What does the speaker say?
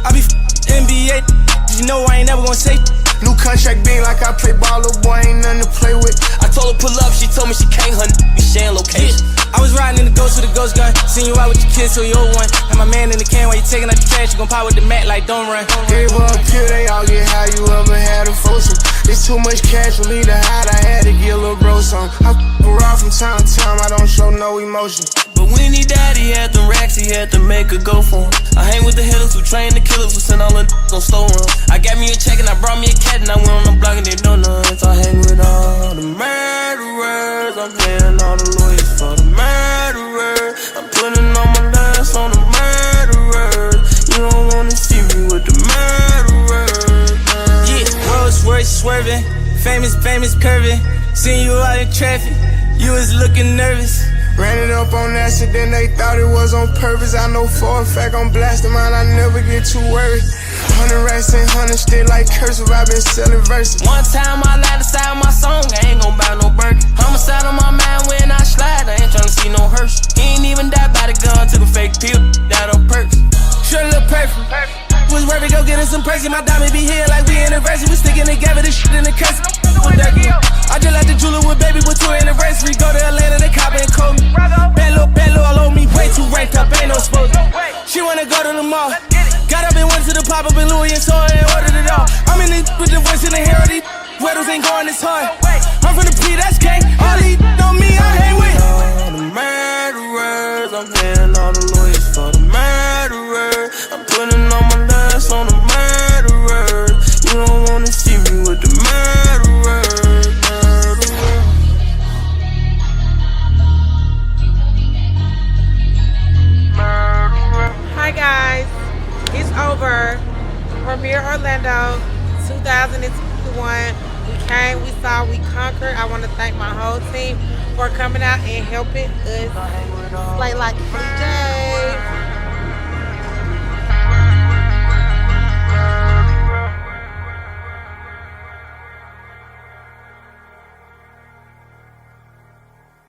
I be NBA, you know I ain't never gonna say. New contract being like I play ball, little boy ain't nothing to play with. I told her pull up, she told me she can't, her be sharing location. I was riding in the ghost with a ghost gun, seen you out with your kids, so you old one. Had my man in the can while you taking out the trash, you gon' pop with the mat like don't run. Gave her a pill, they all get high, you ever had a foursome. It's too much cash for me to hide, I had to get a little bro some. I around from time to time, I don't show no emotion. But when he died, he had them racks, he had to make her go for him. I hang with the hitters who train the killers who send all the on slow run. I got me a check and I brought me a cat and I went on the block and they know none. So I hang with all the murderers, I'm paying all the lawyers for the murderers. I'm putting all my last on the murderers. You don't wanna see me with the murderers. Yeah, Rolls Royce swerving, famous curving. Seen you out in traffic, you was looking nervous. Ran it up on accident, they thought it was on purpose. I know for a fact I'm blasting mine, I never get too worried. 100 racks and 100 still like cursive, I been selling verses. One time I lied inside my song, I ain't gon' buy no Birkin. Homicide on my mind when I slide, I ain't tryna see no hearse. He ain't even died by the gun, took a fake pill, died on purpose. Sure look perfect. Was worth it, go get us some perks. My diamond be here like we anniversary. We sticking together, this shit in the curse. I just like the jeweler with baby with 2 anniversary. Go to Atlanta, they cop and call me. Bad little all on me, way too ranked up, ain't no supposed. She wanna go to the mall. Got up and went to the pop up in Louis and saw it and ordered it all. I'm in this with the voice in the hair of these weddles ain't going this hard. I'm from the P, that's gang. All these know me, I hang with. All the murderers, I'm paying all the lawyers for the murderers. I'm putting all my last on the murderers. You don't wanna see me with the murderers. Hi guys, it's over. Premiere Orlando 2021. We came, we saw, we conquered. I want to thank my whole team for coming out and helping us play like DJ.